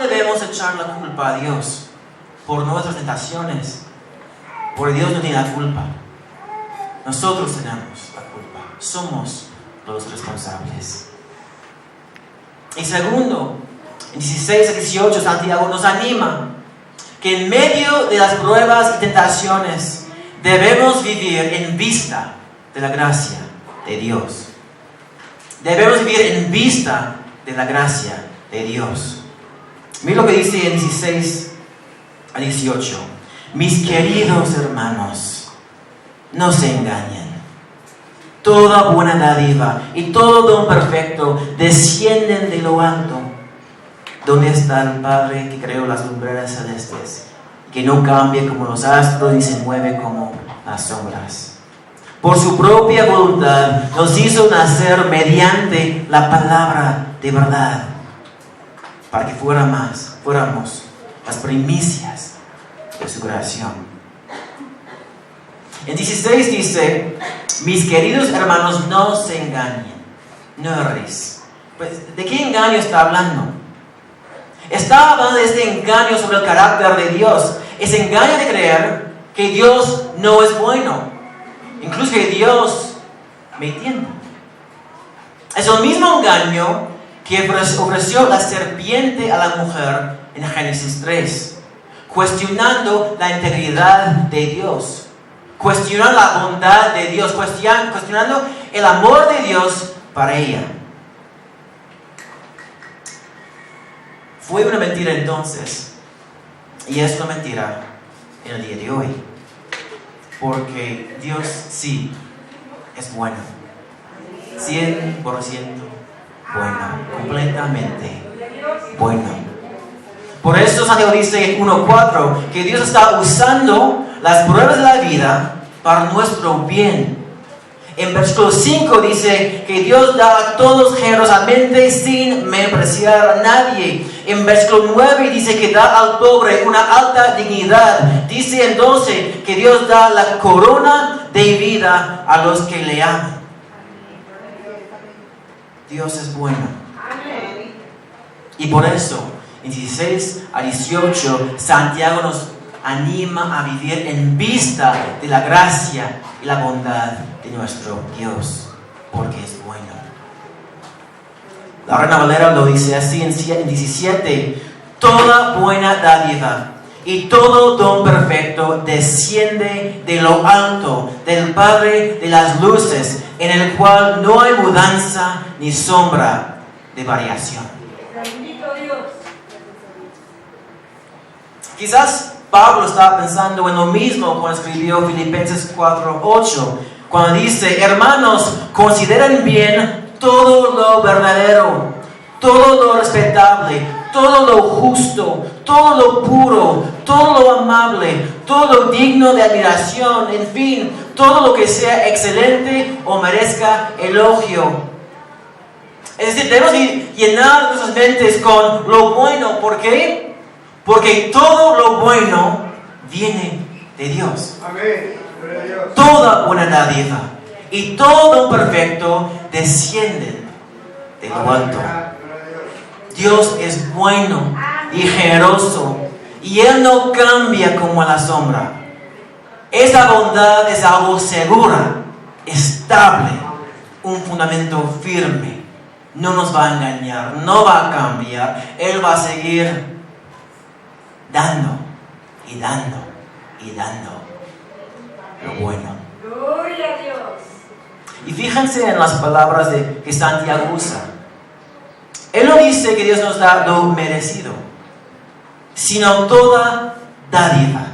debemos echar la culpa a Dios por nuestras tentaciones, porque Dios no tiene la culpa. Nosotros tenemos la culpa. Somos los responsables. Y segundo, en 16 a 18, Santiago nos anima que en medio de las pruebas y tentaciones debemos vivir en vista de la gracia de Dios. Debemos vivir en vista de la gracia de Dios. Mira lo que dice en 16 a 18. Mis queridos hermanos, no se engañen. Toda buena dádiva y todo don perfecto descienden de lo alto, donde está el Padre que creó las lumbreras celestes, que no cambia como los astros ni se mueve como las sombras. Por su propia voluntad nos hizo nacer mediante la palabra de verdad, para que fuéramos las primicias de su creación. En 16 dice: mis queridos hermanos, no se engañen, no erréis. Pues, ¿de qué engaño está hablando? Está hablando de este engaño sobre el carácter de Dios. Ese engaño de creer que Dios no es bueno, incluso que Dios me tienta. Es el mismo engaño que ofreció la serpiente a la mujer en Génesis 3, cuestionando la integridad de Dios, cuestionando la bondad de Dios, cuestionando el amor de Dios para ella. Fue una mentira entonces, y es una mentira en el día de hoy, porque Dios sí es bueno, 100% bueno, completamente bueno. Por eso Santiago dice en 1:4 que Dios está usando las pruebas de la vida para nuestro bien. En versículo 5 dice que Dios da a todos generosamente sin menospreciar a nadie. En versículo 9 dice que da al pobre una alta dignidad. Dice en 12 que Dios da la corona de vida a los que le aman. Dios es bueno. Y por eso, en 16 a 18, Santiago nos anima a vivir en vista de la gracia y la bondad de nuestro Dios, porque es bueno. La Reina Valera lo dice así en 17: toda buena dádiva y todo don perfecto desciende de lo alto, del Padre de las luces, en el cual no hay mudanza ni sombra de variación. Bendito Dios. Quizás Pablo estaba pensando en lo mismo cuando escribió Filipenses 4:8, cuando dice: hermanos, consideren bien todo lo verdadero, todo lo respetable, todo lo justo, todo lo puro, todo lo amable, todo lo digno de admiración, en fin, todo lo que sea excelente o merezca elogio. Es decir, debemos llenar nuestras mentes con lo bueno. ¿Por qué? Porque todo lo bueno viene de Dios. Amén. Toda buena dádiva y todo perfecto descienden de lo alto. Dios es bueno y generoso, y Él no cambia como a la sombra. Esa bondad es algo segura, estable, un fundamento firme. No nos va a engañar, no va a cambiar. Él va a seguir dando y dando y dando lo bueno. Gloria a Dios. Y fíjense en las palabras que Santiago usa. Él no dice que Dios nos da lo merecido, sino toda dádiva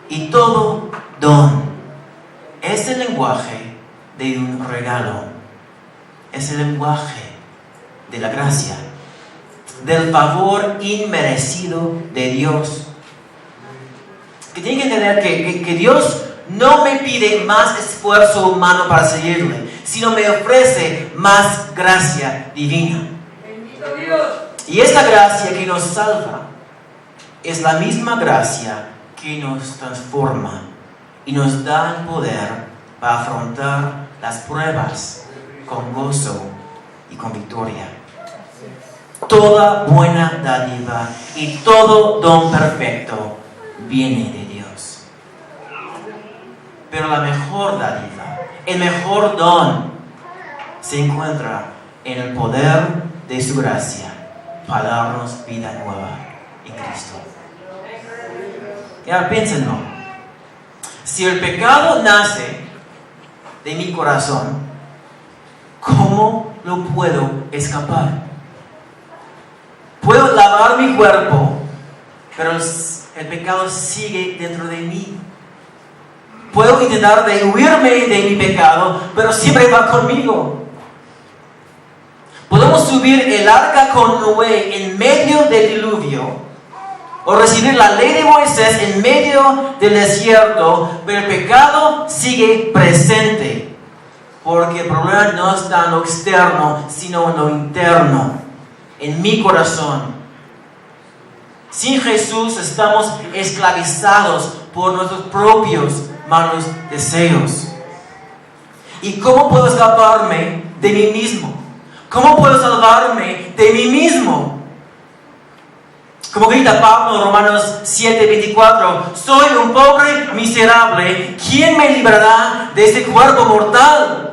y todo don. Es el lenguaje de un regalo. Es el lenguaje de la gracia, del favor inmerecido de Dios. Que tienen que entender que Dios no me pide más esfuerzo humano para seguirle, sino me ofrece más gracia divina. Bendito Dios. Y esta gracia que nos salva es la misma gracia que nos transforma y nos da el poder para afrontar las pruebas con gozo y con victoria. Toda buena dádiva y todo don perfecto viene de Dios. Pero la mejor dádiva, el mejor don, se encuentra en el poder de su gracia para darnos vida nueva en Cristo. Y ahora piénsenlo. Si el pecado nace de mi corazón, ¿cómo lo puedo escapar? Puedo lavar mi cuerpo, pero el pecado sigue dentro de mí. Puedo intentar de huirme de mi pecado, pero siempre va conmigo. Podemos subir el arca con Noé en medio del diluvio, o recibir la ley de Moisés en medio del desierto, pero el pecado sigue presente, porque el problema no está en lo externo, sino en lo interno, en mi corazón. Sin Jesús estamos esclavizados por nuestros propios malos deseos. ¿Y cómo puedo escaparme de mí mismo? ¿Cómo puedo salvarme de mí mismo? Como grita Pablo en Romanos 7:24, soy un pobre miserable, ¿quién me librará de este cuerpo mortal?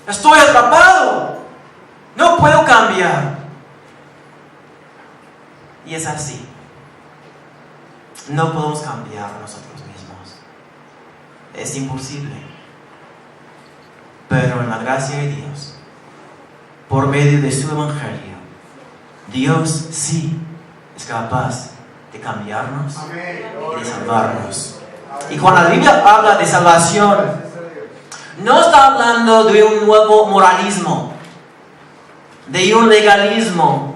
Estoy atrapado, no puedo cambiar. Y es así. No podemos cambiar nosotros mismos. Es imposible. Pero en la gracia de Dios, por medio de su evangelio, Dios sí es capaz de cambiarnos y de salvarnos. Y cuando la Biblia habla de salvación, no está hablando de un nuevo moralismo, de un legalismo,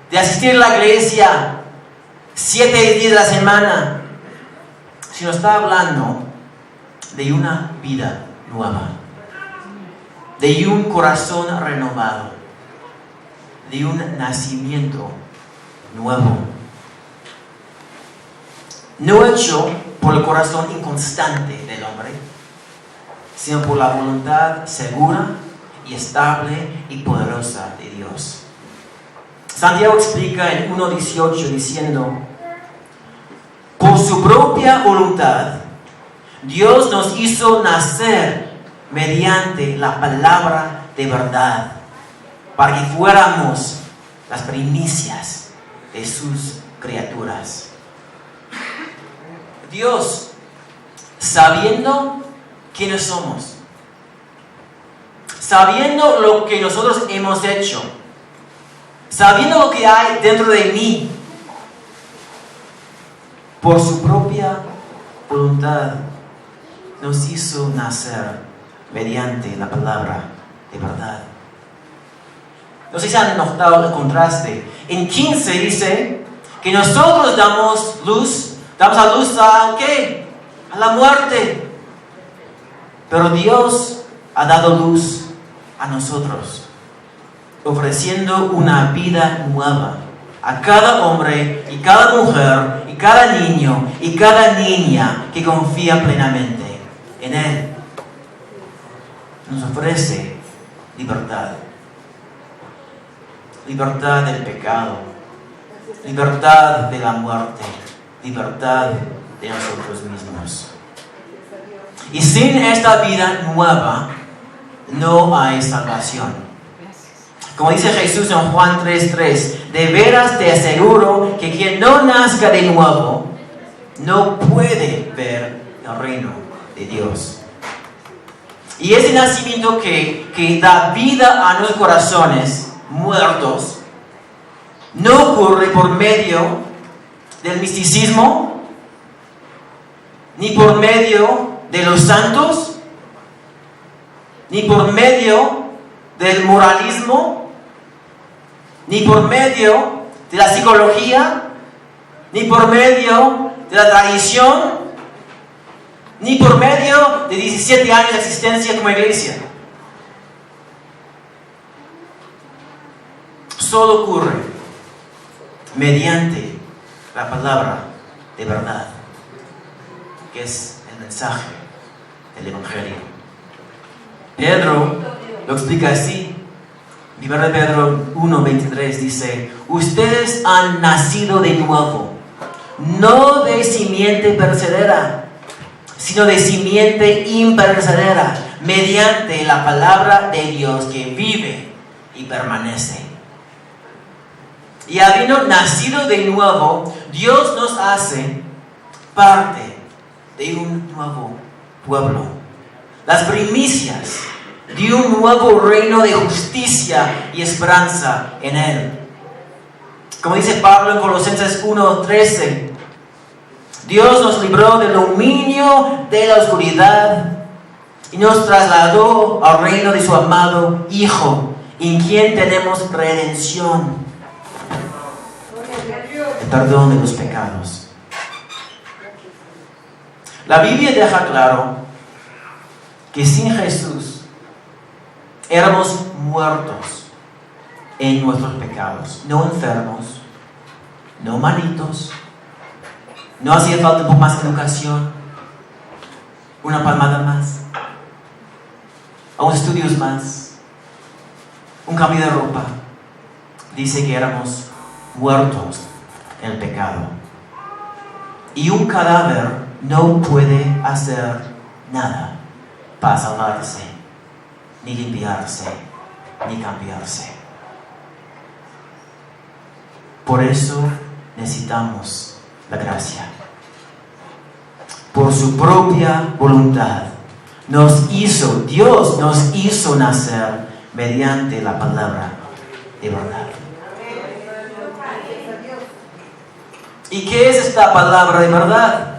de asistir a la iglesia 7 días de la semana, sino está hablando de una vida nueva, de un corazón renovado, de un nacimiento nuevo, no hecho por el corazón inconstante del hombre, sino por la voluntad segura y estable y poderosa de Dios. Santiago explica en 1:18 diciendo, por su propia voluntad, Dios nos hizo nacer mediante la palabra de verdad, para que fuéramos las primicias de sus criaturas. Dios, sabiendo quiénes somos, sabiendo lo que nosotros hemos hecho, sabiendo lo que hay dentro de mí, por su propia voluntad nos hizo nacer mediante la palabra de verdad. No sé si han notado el contraste. En 15 dice que nosotros damos a luz a ¿qué? A la muerte. Pero Dios ha dado luz a nosotros, ofreciendo una vida nueva a cada hombre y cada mujer y cada niño y cada niña que confía plenamente en Él. Nos ofrece libertad. Libertad del pecado, libertad de la muerte, libertad de nosotros mismos. Y sin esta vida nueva no hay salvación. Como dice Jesús en Juan 3:3, de veras te aseguro que quien no nazca de nuevo no puede ver el reino de Dios. Y ese nacimiento que da vida a nuestros corazones muertos no ocurre por medio del misticismo, ni por medio de los santos, ni por medio del moralismo, ni por medio de la psicología, ni por medio de la tradición, ni por medio de 17 años de existencia como iglesia. Solo ocurre mediante la palabra de verdad, que es el mensaje del Evangelio. Pedro lo explica así, 1 Pedro 1:23 dice: ustedes han nacido de nuevo, no de simiente perecedera, sino de simiente imperecedera, mediante la palabra de Dios que vive y permanece. Y habiendo nacido de nuevo, Dios nos hace parte de un nuevo pueblo, las primicias de un nuevo reino de justicia y esperanza en Él. Como dice Pablo en Colosenses 1:13, Dios nos libró del dominio de la oscuridad y nos trasladó al reino de su amado Hijo, en quien tenemos redención, el perdón de los pecados. La Biblia deja claro que sin Jesús éramos muertos en nuestros pecados, no enfermos, no malitos. No hacía falta un poco más de educación, una palmada más, unos estudios más, un cambio de ropa. Dice que éramos muertos en el pecado. Y un cadáver no puede hacer nada para salvarse, ni limpiarse, ni cambiarse. Por eso necesitamos la gracia. Por su propia voluntad Dios nos hizo nacer mediante la palabra de verdad. ¿Y qué es esta palabra de verdad?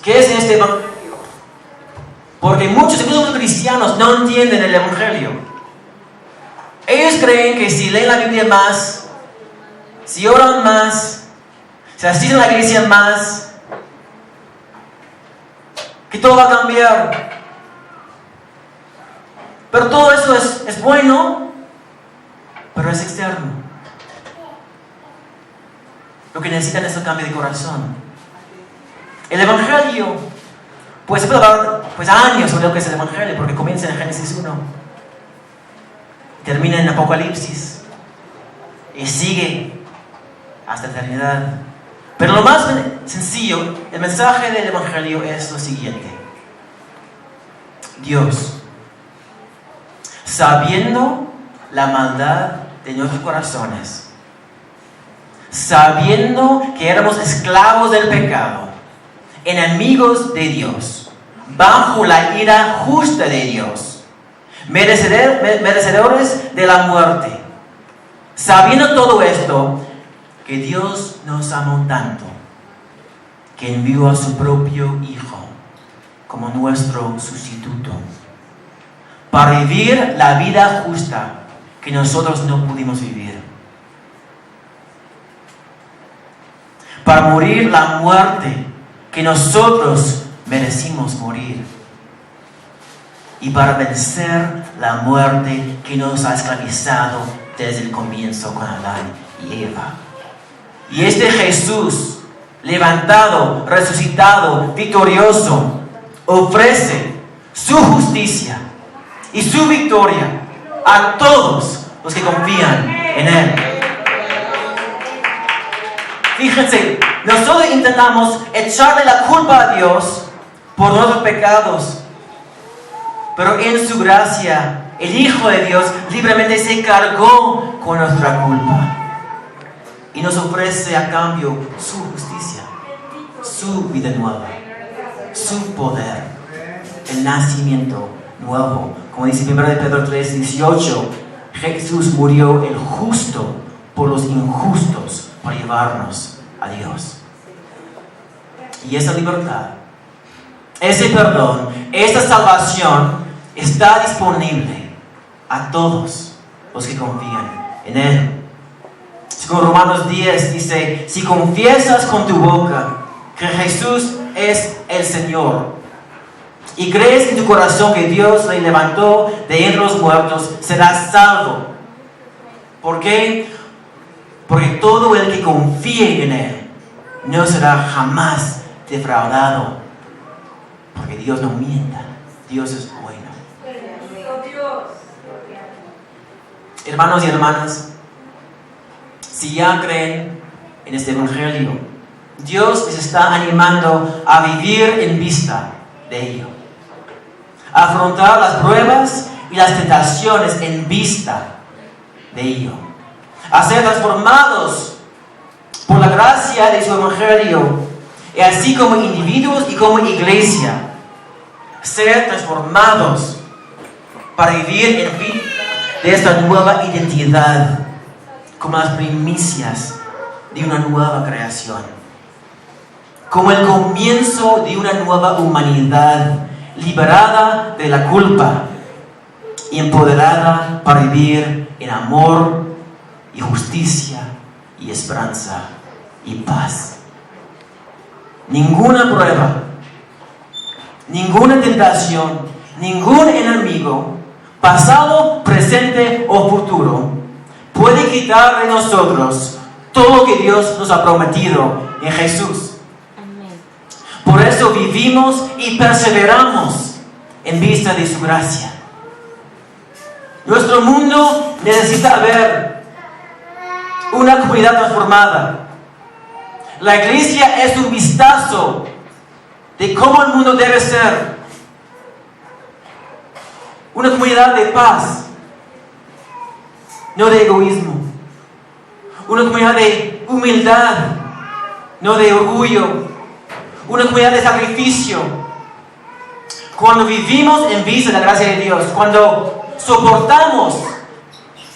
¿Qué es este evangelio? Porque muchos, incluso los cristianos, no entienden el evangelio. Ellos creen que si leen la Biblia más, si oran más, se asisten a la iglesia más, que todo va a cambiar. Pero todo eso es bueno, pero es externo. Lo que necesitan es un cambio de corazón. El evangelio, pues se puede hablar años sobre lo que es el evangelio, porque comienza en Génesis 1, termina en Apocalipsis y sigue hasta la eternidad. Pero lo más sencillo, el mensaje del evangelio es lo siguiente: Dios, sabiendo la maldad de nuestros corazones, sabiendo que éramos esclavos del pecado, enemigos de Dios, bajo la ira justa de Dios, merecedores de la muerte, sabiendo todo esto, que Dios nos amó tanto, que envió a su propio Hijo como nuestro sustituto, para vivir la vida justa que nosotros no pudimos vivir, para morir la muerte que nosotros merecimos morir, y para vencer la muerte que nos ha esclavizado desde el comienzo con Adán y Eva. Y este Jesús, levantado, resucitado, victorioso, ofrece su justicia y su victoria a todos los que confían en Él. Fíjense, nosotros intentamos echarle la culpa a Dios por nuestros pecados, pero en su gracia, el Hijo de Dios libremente se cargó con nuestra culpa y nos ofrece a cambio su justicia, su vida nueva, su poder, el nacimiento nuevo. Como dice 1 Pedro 3:18, Jesús murió el justo por los injustos para llevarnos a Dios. Y esa libertad, ese perdón, esta salvación está disponible a todos los que confían en Él. Según Romanos 10 dice: si confiesas con tu boca que Jesús es el Señor y crees en tu corazón que Dios le levantó de entre los muertos, serás salvo. ¿Por qué? Porque todo el que confíe en Él no será jamás defraudado, porque Dios no mienta, Dios es bueno. Hermanos y hermanas, si ya creen en este Evangelio, Dios les está animando a vivir en vista de ello, a afrontar las pruebas y las tentaciones en vista de ello, a ser transformados por la gracia de su Evangelio, y así como individuos y como iglesia, ser transformados para vivir en vista de esta nueva identidad, como las primicias de una nueva creación, como el comienzo de una nueva humanidad liberada de la culpa y empoderada para vivir en amor y justicia y esperanza y paz. Ninguna prueba, ninguna tentación, ningún enemigo, pasado, presente o futuro, puede quitar de nosotros todo lo que Dios nos ha prometido en Jesús. Por eso vivimos y perseveramos en vista de su gracia. Nuestro mundo necesita ver una comunidad transformada. La iglesia es un vistazo de cómo el mundo debe ser. Una comunidad de paz, no de egoísmo. Una comunidad de humildad, no de orgullo. Una comunidad de sacrificio. Cuando vivimos en vista de la gracia de Dios, cuando soportamos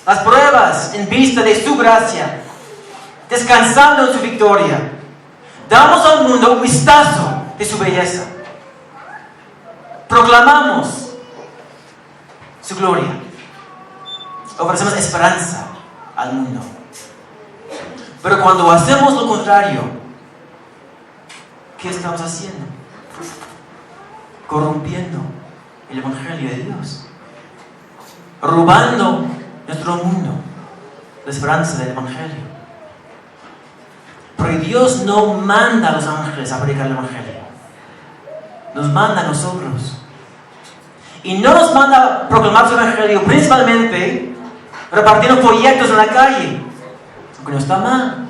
las pruebas en vista de su gracia, descansando en su victoria, damos al mundo un vistazo de su belleza. Proclamamos su gloria. Ofrecemos esperanza al mundo. Pero cuando hacemos lo contrario, ¿qué estamos haciendo? Corrompiendo el Evangelio de Dios, robando nuestro mundo la esperanza del Evangelio. Porque Dios no manda a los ángeles a predicar el Evangelio, nos manda a nosotros. Y no nos manda a proclamar su Evangelio principalmente repartiendo folletos en la calle, aunque no está mal.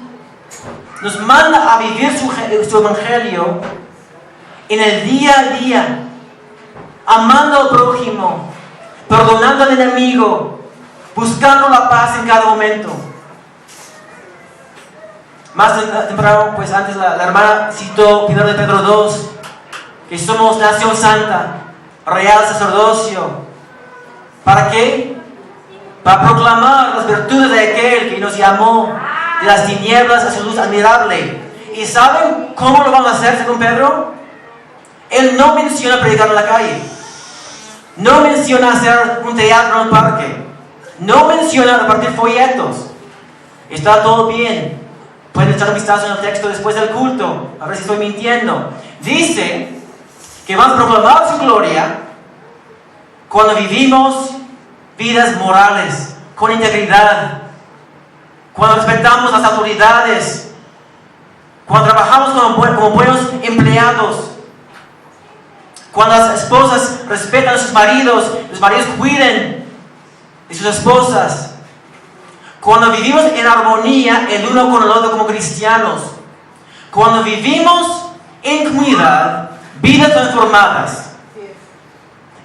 Nos manda a vivir su Evangelio en el día a día, amando al prójimo, perdonando al enemigo, buscando la paz en cada momento. Más temprano, pues antes la hermana citó 1 de Pedro 2, que somos nación santa, real sacerdocio. ¿Para qué? Para proclamar las virtudes de aquel que nos llamó de las tinieblas a su luz admirable. ¿Y saben cómo lo vamos a hacer según Pedro? Él no menciona predicar en la calle, no menciona hacer un teatro en el parque, no menciona repartir folletos. Está todo bien. Pueden echar un vistazo en el texto después del culto, a ver si estoy mintiendo. Dice que vamos a proclamar su gloria cuando vivimos vidas morales, con integridad, cuando respetamos las autoridades, cuando trabajamos como buenos empleados, cuando las esposas respetan a sus maridos, los maridos cuiden de sus esposas, cuando vivimos en armonía el uno con el otro como cristianos, cuando vivimos en comunidad, vidas transformadas.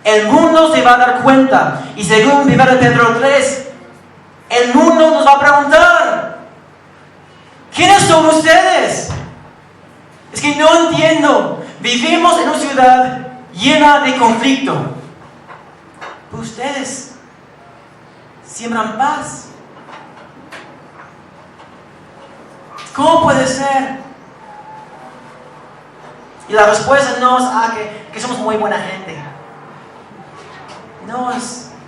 El mundo se va a dar cuenta, y según 1 Pedro 3, el mundo nos va a preguntar: ¿quiénes son ustedes? Es que no entiendo. Vivimos en una ciudad llena de conflicto, pero ustedes siembran paz. ¿Cómo puede ser? Y la respuesta no es que somos muy buena gente. No,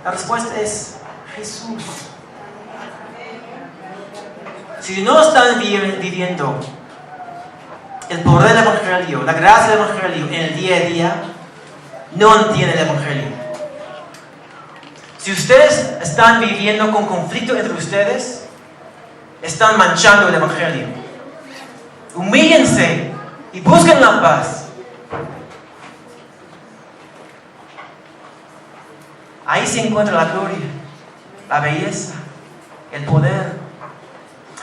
la respuesta es Jesús. Si no están viviendo el poder del Evangelio, la gracia del Evangelio en el día a día, no entienden el Evangelio. Si ustedes están viviendo con conflicto entre ustedes, están manchando el Evangelio. Humíllense y busquen la paz. Ahí se encuentra la gloria, la belleza, el poder